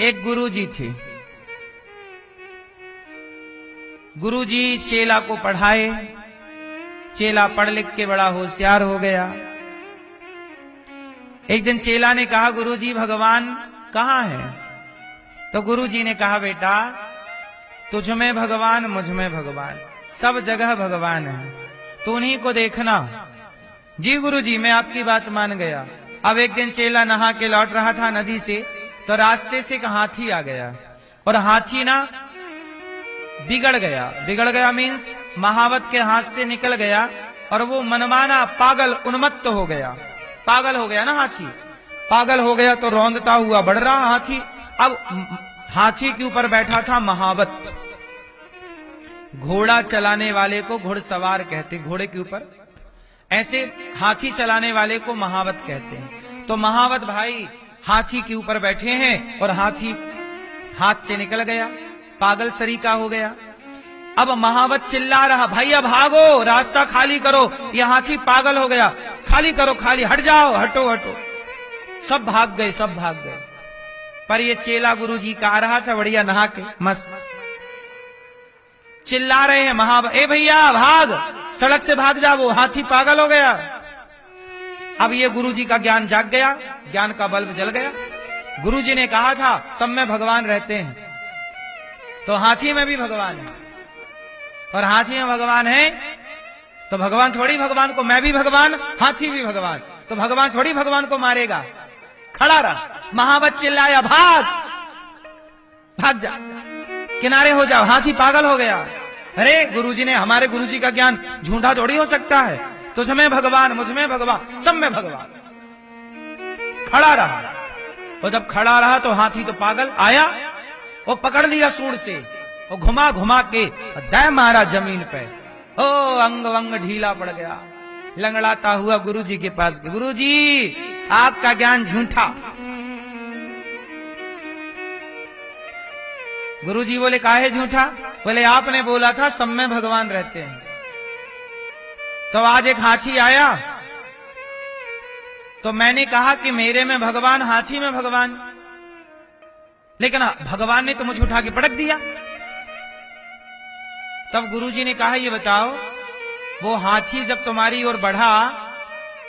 एक गुरुजी थे। गुरुजी चेला को पढ़ाए, चेला पढ़ लिख के बड़ा होशियार हो गया। एक दिन चेला ने कहा, गुरुजी भगवान कहाँ है? तो गुरुजी ने कहा, बेटा तुझ में भगवान, मुझ में भगवान, सब जगह भगवान है, तो उन्हीं को देखना। जी गुरुजी मैं आपकी बात मान गया। अब एक दिन चेला नहा के लौट रहा था नदी से, तो रास्ते से एक हाथी आ गया, और हाथी ना बिगड़ गया। बिगड़ गया मीन्स महावत के हाथ से निकल गया, और वो मनमाना पागल उन्मत्त हो गया। पागल हो गया ना हाथी, पागल हो गया तो रौंदता हुआ बढ़ रहा हाथी। अब हाथी के ऊपर बैठा था महावत। घोड़ा चलाने वाले को घुड़सवार कहते, घोड़े के ऊपर, ऐसे हाथी चलाने वाले को महावत कहते हैं। तो महावत भाई हाथी के ऊपर बैठे हैं, और हाथी हाथ से निकल गया, पागल सरीका हो गया। अब महावत चिल्ला रहा, भैया भागो, रास्ता खाली करो, यह हाथी पागल हो गया, खाली करो, खाली, हट जाओ, हटो हटो। सब भाग गए, सब भाग गए। पर ये चेला गुरुजी का आ रहा था बढ़िया नहा के मस्त। चिल्ला रहे हैं महावत, ए भैया भाग, सड़क से भाग जा, वो हाथी पागल हो गया। अब ये गुरुजी का ज्ञान जाग गया, ज्ञान का बल्ब जल गया। गुरुजी ने कहा था सब में भगवान रहते हैं, तो हाथी में भी भगवान है, और हाथी में भगवान है तो भगवान थोड़ी भगवान को, मैं भी भगवान, हाथी भी भगवान, तो भगवान थोड़ी भगवान को मारेगा। खड़ा रहा, महावत चिल्लाया, भाग भाग जा, किनारे हो जाओ, हाथी पागल हो गया। अरे गुरुजी ने, हमारे गुरुजी का ज्ञान झूठा थोड़ी हो सकता है, तुझ में भगवान, मुझ में भगवान, सब में भगवान। खड़ा रहा, और जब खड़ा रहा तो हाथी तो पागल आया, वो पकड़ लिया सूंड से, वो घुमा घुमा के दय मारा जमीन पे। ओ अंग वंग ढीला पड़ गया, लंगड़ाता हुआ गुरुजी के पास गया, गुरुजी आपका ज्ञान झूठा। गुरुजी बोले काहे झूठा? बोले आपने बोला था सब में भगवान रहते हैं। तो आज एक हाथी आया, तो मैंने कहा कि मेरे में भगवान, हाथी में भगवान, लेकिन भगवान ने तो मुझे उठा के पटक दिया। तब गुरुजी ने कहा, ये बताओ वो हाथी जब तुम्हारी ओर बढ़ा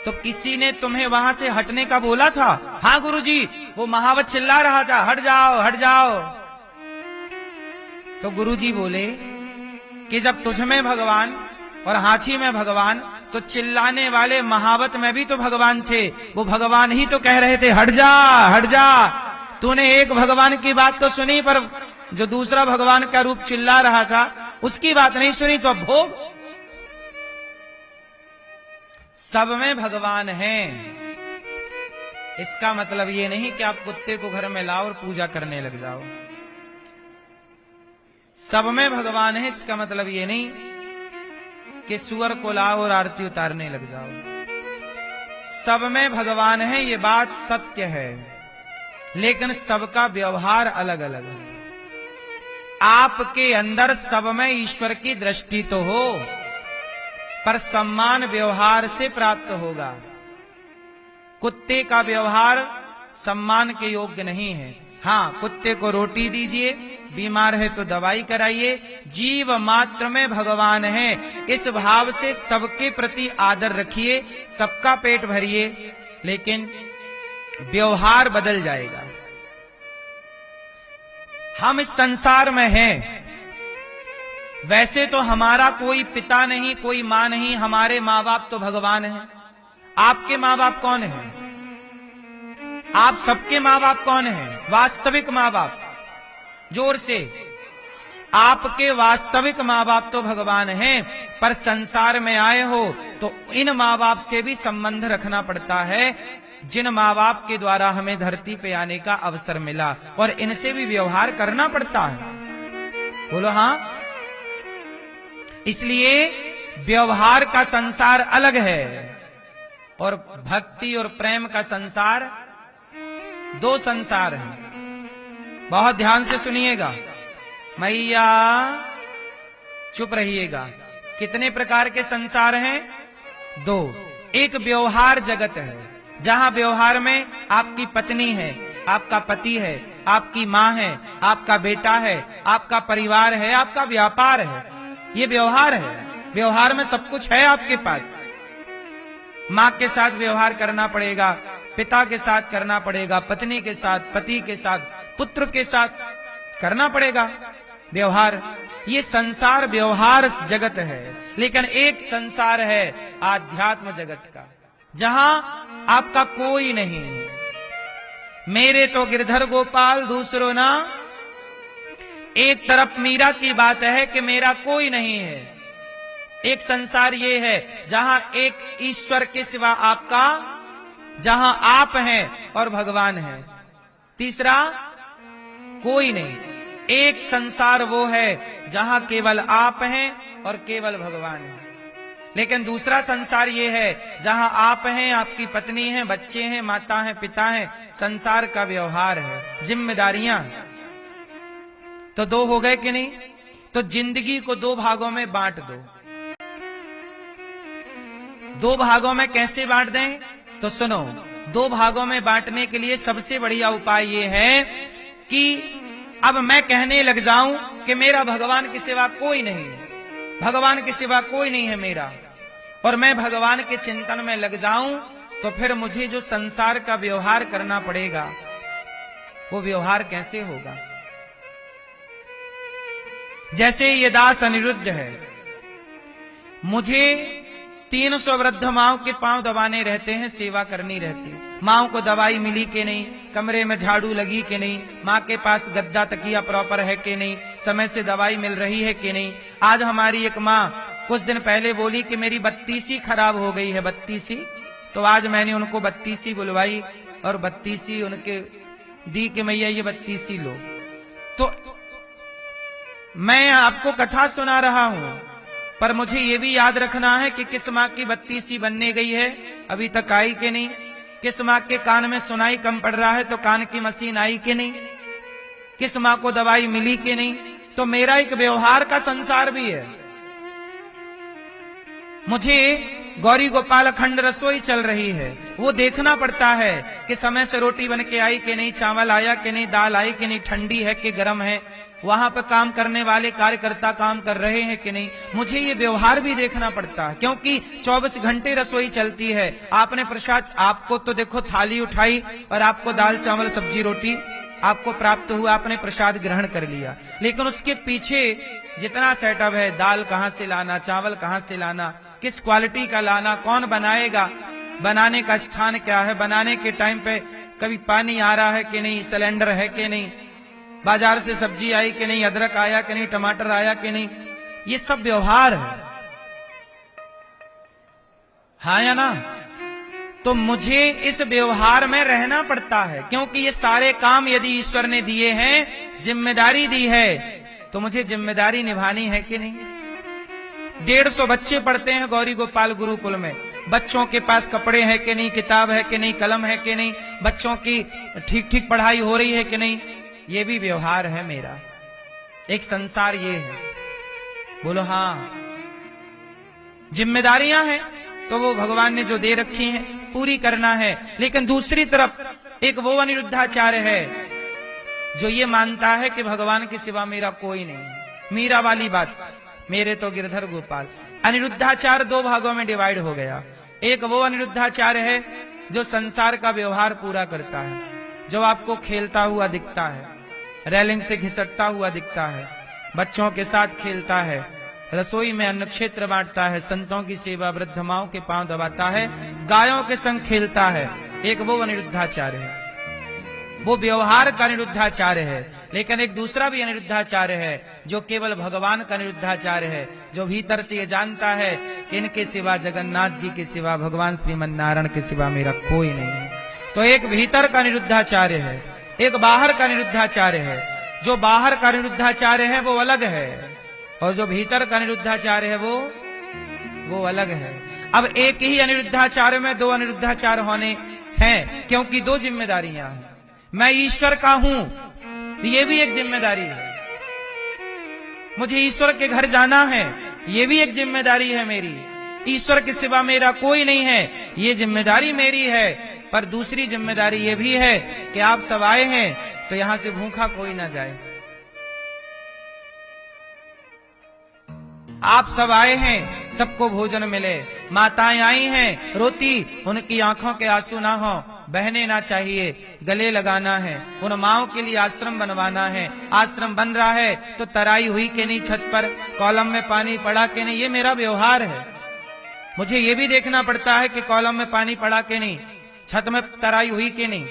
तो किसी ने तुम्हें वहां से हटने का बोला था? हाँ गुरुजी, वो महावत चिल्ला रहा था, हट जाओ हट जाओ। तो गुरुजी बोले कि जब तुझ में भगवान और हाथी में भगवान, तो चिल्लाने वाले महावत में भी तो भगवान थे, वो भगवान ही तो कह रहे थे हट जा हट जा। तूने एक भगवान की बात तो सुनी, पर जो दूसरा भगवान का रूप चिल्ला रहा था उसकी बात नहीं सुनी, तो अब भोग। सब में भगवान है, इसका मतलब ये नहीं कि आप कुत्ते को घर में लाओ और पूजा करने लग जाओ। सब में भगवान है, इसका मतलब ये नहीं कि सुअर को लाओ और आरती उतारने लग जाओ। सब में भगवान है, ये बात सत्य है, लेकिन सबका व्यवहार अलग अलग है। आपके अंदर सब में ईश्वर की दृष्टि तो हो, पर सम्मान व्यवहार से प्राप्त होगा। कुत्ते का व्यवहार सम्मान के योग्य नहीं है। हाँ, कुत्ते को रोटी दीजिए, बीमार है तो दवाई कराइए, जीव मात्र में भगवान है, इस भाव से सबके प्रति आदर रखिए, सबका पेट भरिए, लेकिन व्यवहार बदल जाएगा। हम इस संसार में हैं, वैसे तो हमारा कोई पिता नहीं, कोई मां नहीं, हमारे माँ बाप तो भगवान हैं। आपके माँ बाप कौन हैं? आप सबके माँ बाप कौन हैं? वास्तविक माँ बाप, जोर से। आपके वास्तविक माँ बाप तो भगवान हैं, पर संसार में आए हो तो इन माँ बाप से भी संबंध रखना पड़ता है, जिन माँ बाप के द्वारा हमें धरती पे आने का अवसर मिला, और इनसे भी व्यवहार करना पड़ता है। बोलो हाँ। इसलिए व्यवहार का संसार अलग है, और भक्ति और प्रेम का संसार, दो संसार हैं। बहुत ध्यान से सुनिएगा, मैया चुप रहिएगा। कितने प्रकार के संसार हैं? दो। एक व्यवहार जगत है, जहां व्यवहार में आपकी पत्नी है, आपका पति है, आपकी माँ है, आपका बेटा है, आपका परिवार है, आपका व्यापार है। ये व्यवहार है, व्यवहार में सब कुछ है आपके पास। माँ के साथ व्यवहार करना पड़ेगा, पिता के साथ करना पड़ेगा, पत्नी के साथ, पति के साथ, पुत्र के साथ करना पड़ेगा व्यवहार। ये संसार व्यवहार जगत है, लेकिन एक संसार है आध्यात्म जगत का, जहां आपका कोई नहीं। मेरे तो गिरधर गोपाल दूसरो ना। एक तरफ मीरा की बात है कि मेरा कोई नहीं है। एक संसार ये है जहां एक ईश्वर के सिवा आपका, जहां आप हैं और भगवान है, तीसरा कोई नहीं। एक संसार वो है जहां केवल आप हैं और केवल भगवान है। लेकिन दूसरा संसार ये है जहां आप हैं, आपकी पत्नी है, बच्चे हैं, माता है, पिता है, संसार का व्यवहार है, जिम्मेदारियां। तो दो हो गए कि नहीं? तो जिंदगी को दो भागों में बांट दो। दो भागों में कैसे बांट दें? तो सुनो, दो भागों में बांटने के लिए सबसे बढ़िया उपाय ये है कि अब मैं कहने लग जाऊं कि मेरा भगवान के सिवा कोई नहीं है, भगवान के सिवा कोई नहीं है मेरा, और मैं भगवान के चिंतन में लग जाऊं, तो फिर मुझे जो संसार का व्यवहार करना पड़ेगा वो व्यवहार कैसे होगा? जैसे ये दास अनिरुद्ध है, मुझे 300 वृद्ध माओं के पांव दबाने रहते हैं, सेवा करनी रहती है। माओं को दवाई मिली कि नहीं, कमरे में झाड़ू लगी कि नहीं, माँ के पास गद्दा तकिया प्रॉपर है कि नहीं, समय से दवाई मिल रही है कि नहीं। आज हमारी एक माँ कुछ दिन पहले बोली कि मेरी बत्तीसी खराब हो गई है, बत्तीसी। तो आज मैंने उनको बत्तीसी बुलवाई और बत्तीसी उनके दी कि मैया ये बत्तीसी लो। तो मैं आपको कथा सुना रहा हूं, पर मुझे ये भी याद रखना है कि किस माँ की बत्तीसी बनने गई है, अभी तक आई कि नहीं। किस माँ के कान में सुनाई कम पड़ रहा है तो कान की मशीन आई कि नहीं। किस माँ को दवाई मिली कि नहीं। तो मेरा एक व्यवहार का संसार भी है। मुझे गौरी गोपाल अखंड रसोई चल रही है, वो देखना पड़ता है कि समय से रोटी बन के आई कि नहीं, चावल आया कि नहीं, दाल आई कि नहीं, ठंडी है कि गर्म है, वहां पर काम करने वाले कार्यकर्ता काम कर रहे हैं कि नहीं। मुझे ये व्यवहार भी देखना पड़ता है, क्योंकि 24 घंटे रसोई चलती है। आपने प्रसाद, आपको तो देखो थाली उठाई और आपको दाल चावल सब्जी रोटी आपको प्राप्त हुआ, आपने प्रसाद ग्रहण कर लिया, लेकिन उसके पीछे जितना सेटअप है, दाल कहां से लाना, चावल कहां से लाना, किस क्वालिटी का लाना, कौन बनाएगा, बनाने का स्थान क्या है, बनाने के टाइम पे कभी पानी आ रहा है कि नहीं, सिलेंडर है कि नहीं, बाजार से सब्जी आई कि नहीं, अदरक आया कि नहीं, टमाटर आया कि नहीं, ये सब व्यवहार है। हाँ या ना? तो मुझे इस व्यवहार में रहना पड़ता है, क्योंकि ये सारे काम यदि ईश्वर ने दिए हैं, जिम्मेदारी दी है, तो मुझे जिम्मेदारी निभानी है कि नहीं। 150 बच्चे पढ़ते हैं गौरी गोपाल गुरुकुल में, बच्चों के पास कपड़े हैं कि नहीं, किताब है कि नहीं, कलम है कि नहीं, बच्चों की ठीक ठीक पढ़ाई हो रही है कि नहीं। ये भी व्यवहार है मेरा, एक संसार ये है। बोलो हाँ, जिम्मेदारियां हैं तो वो भगवान ने जो दे रखी हैं पूरी करना है। लेकिन दूसरी तरफ एक वो अनिरुद्धाचार्य है जो ये मानता है कि भगवान के सिवा मेरा कोई नहीं। मीरा वाली बात, मेरे तो गिरधर गोपाल। अनिरुद्धाचार्य दो भागों में डिवाइड हो गया। एक वो अनिरुद्धाचार्य है जो संसार का व्यवहार पूरा करता है, जो आपको खेलता हुआ दिखता है, रेलिंग से घिसटता हुआ दिखता है, बच्चों के साथ खेलता है, रसोई में अन्न क्षेत्र बांटता है, संतों की सेवा, वृद्ध माओं के पांव दबाता है, गायों के संग खेलता है। एक वो अनिरुद्धाचार्य है, वो व्यवहार का अनिरुद्धाचार्य है। लेकिन एक दूसरा भी अनिरुद्धाचार्य है जो केवल भगवान का अनिरुद्धाचार्य है, जो भीतर से ये जानता है कि इनके सिवा, जगन्नाथ जी के सिवा, भगवान श्रीमन नारायण के सिवा मेरा कोई नहीं है। तो एक भीतर का अनिरुद्धाचार्य है, एक बाहर का अनिरुद्धाचार्य है। जो बाहर का अनिरुद्धाचार्य है वो अलग है, और जो भीतर का अनिरुद्धाचार्य है वो अलग है। अब एक ही अनिरुद्धाचार्य में दो अनिरुद्धाचार्य होने हैं, क्योंकि दो जिम्मेदारियां हैं। मैं ईश्वर का हूं, ये भी एक जिम्मेदारी है। मुझे ईश्वर के घर जाना है, ये भी एक जिम्मेदारी है मेरी। ईश्वर के सिवा मेरा कोई नहीं है, ये जिम्मेदारी मेरी है। पर दूसरी जिम्मेदारी ये भी है कि आप सब आए हैं तो यहां से भूखा कोई ना जाए। आप सब आए हैं, सबको भोजन मिले। माताएं आई हैं रोती, उनकी आंखों के आंसू ना हो, बहने ना चाहिए, गले लगाना है। उन माओं के लिए आश्रम बनवाना है। आश्रम बन रहा है तो तराई हुई कि नहीं छत पर, कॉलम में पानी पड़ा कि नहीं, ये मेरा व्यवहार है। मुझे ये भी देखना पड़ता है कि कॉलम में पानी पड़ा कि नहीं, छत में तराई हुई कि नहीं,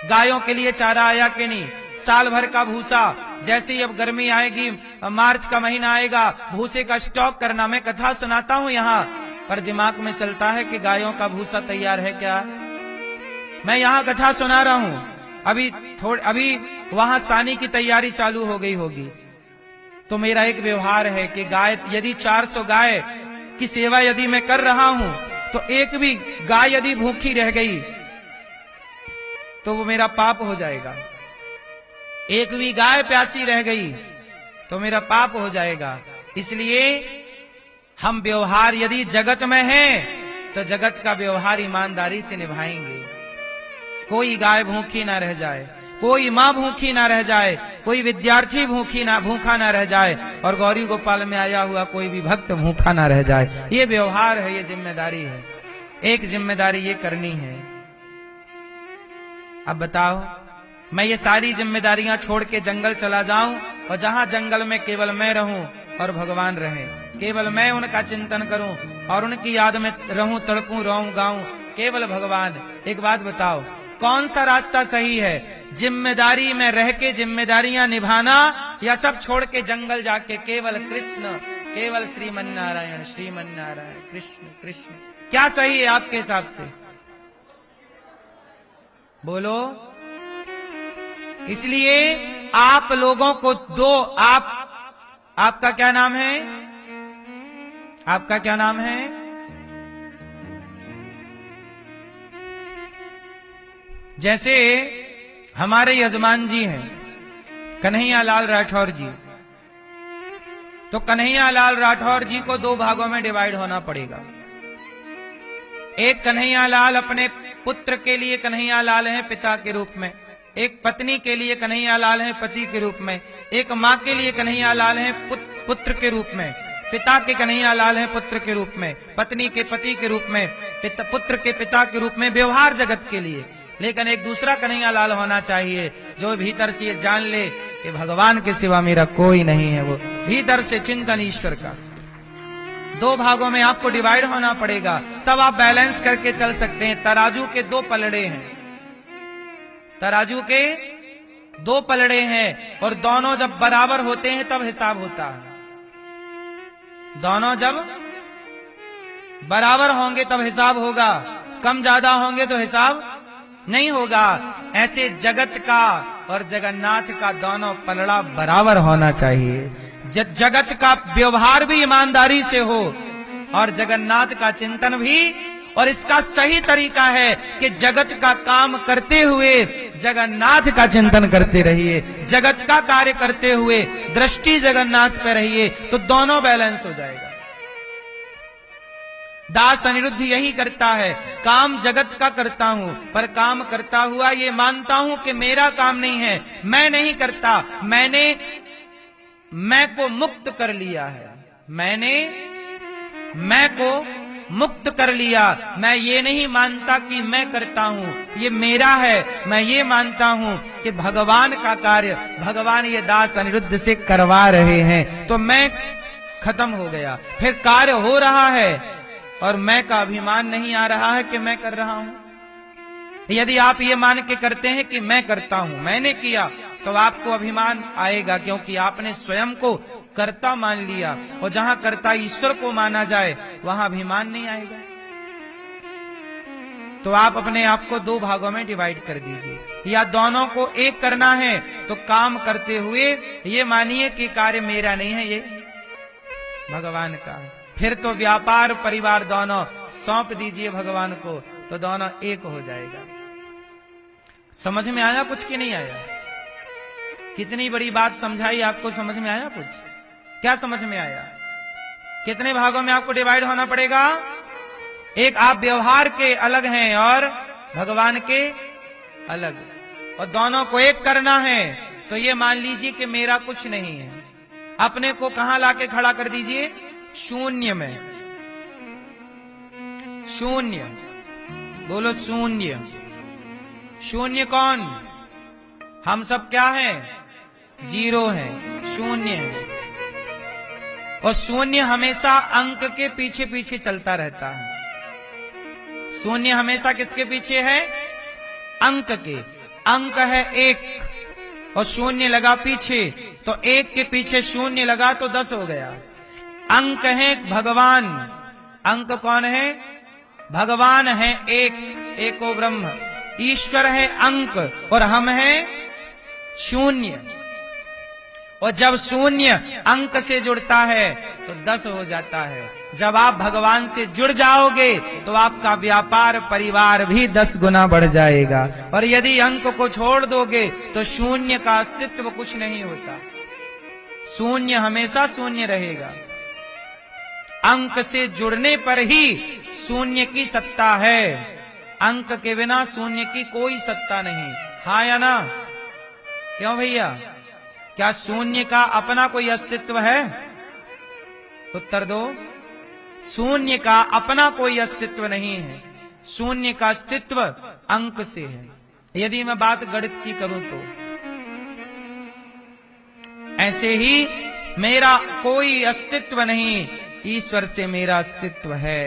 गायों के लिए चारा आया कि नहीं, साल भर का भूसा। जैसे ही अब गर्मी आएगी, मार्च का महीना आएगा, भूसे का स्टॉक करना। मैं कथा सुनाता हूं यहाँ, पर दिमाग में चलता है कि गायों का भूसा तैयार है क्या। मैं यहाँ कथा सुना रहा हूं, अभी वहां सानी की तैयारी चालू हो गई होगी। तो मेरा एक व्यवहार है कि गाय, यदि 400 गाय की सेवा यदि मैं कर रहा हूं, तो एक भी गाय यदि भूखी रह गई तो वो मेरा पाप हो जाएगा। एक भी गाय प्यासी रह गई तो मेरा पाप हो जाएगा। इसलिए हम व्यवहार यदि जगत में हैं तो जगत का व्यवहार ईमानदारी से निभाएंगे। कोई गाय भूखी ना रह जाए, कोई माँ भूखी ना रह जाए, कोई विद्यार्थी भूखा ना रह जाए, और गौरी गोपाल में आया हुआ कोई भी भक्त भूखा ना रह जाए। ये व्यवहार है, ये जिम्मेदारी है। एक जिम्मेदारी ये करनी है। अब बताओ, मैं ये सारी जिम्मेदारियां छोड़ के जंगल चला जाऊं और जहां जंगल में केवल मैं रहूं और भगवान रहे, केवल मैं उनका चिंतन करूं और उनकी याद में रहूं, तड़पूं, रोऊं, गाऊं, केवल भगवान। एक बात बताओ, कौन सा रास्ता सही है? जिम्मेदारी में रह के जिम्मेदारियां निभाना, या सब छोड़ के जंगल जाके केवल कृष्ण, केवल श्रीमन नारायण, श्रीमन नारायण, कृष्ण कृष्ण? क्या सही है आपके हिसाब से? बोलो। इसलिए आप लोगों को आपका क्या नाम है? आपका क्या नाम है? जैसे हमारे यजमान जी हैं कन्हैया लाल राठौर जी, तो कन्हैया लाल राठौर जी को 2 भागों में डिवाइड होना पड़ेगा। एक कन्हैया लाल अपने पुत्र के लिए कन्हैया लाल हैं पिता के रूप में, एक पत्नी के लिए कन्हैया लाल हैं पति के रूप में, एक माँ के लिए कन्हैया लाल हैं पुत्र के रूप में, पिता के कन्हैया लाल हैं पुत्र के रूप में, पत्नी के पति के रूप में, पुत्र के पिता के रूप में, व्यवहार जगत के लिए। लेकिन एक दूसरा कन्हैया लाल होना चाहिए जो भीतर से ये जान ले कि भगवान के सिवा मेरा कोई नहीं है, वो भीतर से चिंतन ईश्वर का। 2 भागों में आपको डिवाइड होना पड़ेगा, तब आप बैलेंस करके चल सकते हैं। तराजू के 2 पलड़े हैं, तराजू के 2 पलड़े हैं, और दोनों जब बराबर होते हैं तब हिसाब होता है। दोनों जब बराबर होंगे तब हिसाब होगा, कम ज्यादा होंगे तो हिसाब नहीं होगा। ऐसे जगत का और जगन्नाथ का दोनों पलड़ा बराबर होना चाहिए। जगत का व्यवहार भी ईमानदारी से हो और जगन्नाथ का चिंतन भी। और इसका सही तरीका है कि जगत का काम करते हुए जगन्नाथ का चिंतन करते रहिए, जगत का कार्य करते हुए दृष्टि जगन्नाथ पे रहिए, तो दोनों बैलेंस हो जाएगा। दास अनिरुद्ध यही करता है, काम जगत का करता हूं, पर काम करता हुआ ये मानता हूं कि मेरा काम नहीं है, मैं नहीं करता, मैंने मैं को मुक्त कर लिया है, मैंने मैं को मुक्त कर लिया। मैं ये नहीं मानता कि मैं करता हूं, ये मेरा है। मैं ये मानता हूं कि भगवान का कार्य भगवान ये दास अनिरुद्ध से करवा रहे हैं, तो मैं खत्म हो गया। फिर कार्य हो रहा है और मैं का अभिमान नहीं आ रहा है कि मैं कर रहा हूं। यदि आप ये मान के करते हैं कि मैं करता हूं, मैंने किया, तो आपको अभिमान आएगा, क्योंकि आपने स्वयं को कर्ता मान लिया। और जहां कर्ता ईश्वर को माना जाए वहां अभिमान नहीं आएगा। तो आप अपने आप को 2 भागों में डिवाइड कर दीजिए, या दोनों को एक करना है तो काम करते हुए ये मानिए कि कार्य मेरा नहीं है, ये भगवान का। फिर तो व्यापार परिवार दोनों सौंप दीजिए भगवान को, तो दोनों एक हो जाएगा। समझ में आया कुछ कि नहीं आया? कितनी बड़ी बात समझाई आपको, समझ में आया कुछ? क्या समझ में आया? कितने भागों में आपको डिवाइड होना पड़ेगा? एक आप व्यवहार के अलग हैं और भगवान के अलग, और दोनों को एक करना है तो ये मान लीजिए कि मेरा कुछ नहीं है। अपने को कहां लाके खड़ा कर दीजिए? शून्य में। शून्य, बोलो शून्य। शून्य कौन? हम सब क्या हैं? जीरो हैं, शून्य है। और शून्य हमेशा अंक के पीछे पीछे चलता रहता है। शून्य हमेशा किसके पीछे है? अंक के। अंक है एक और शून्य लगा पीछे, तो एक के पीछे शून्य लगा तो 10 हो गया। अंक है भगवान। अंक कौन है? भगवान है एक, एको ब्रह्म। ईश्वर है अंक और हम हैं शून्य। और जब शून्य अंक से जुड़ता है तो 10 हो जाता है। जब आप भगवान से जुड़ जाओगे तो आपका व्यापार परिवार भी 10 गुना बढ़ जाएगा। और यदि अंक को छोड़ दोगे तो शून्य का अस्तित्व कुछ नहीं होता। शून्य हमेशा शून्य रहेगा। अंक से जुड़ने पर ही शून्य की सत्ता है। अंक के बिना शून्य की कोई सत्ता नहीं। हाँ या ना? क्यों भैया? क्या शून्य का अपना कोई अस्तित्व है? उत्तर दो। शून्य का अपना कोई अस्तित्व नहीं है। शून्य का अस्तित्व अंक से है। यदि मैं बात गणित की करूं तो ऐसे ही मेरा कोई अस्तित्व नहीं, ईश्वर से मेरा अस्तित्व है।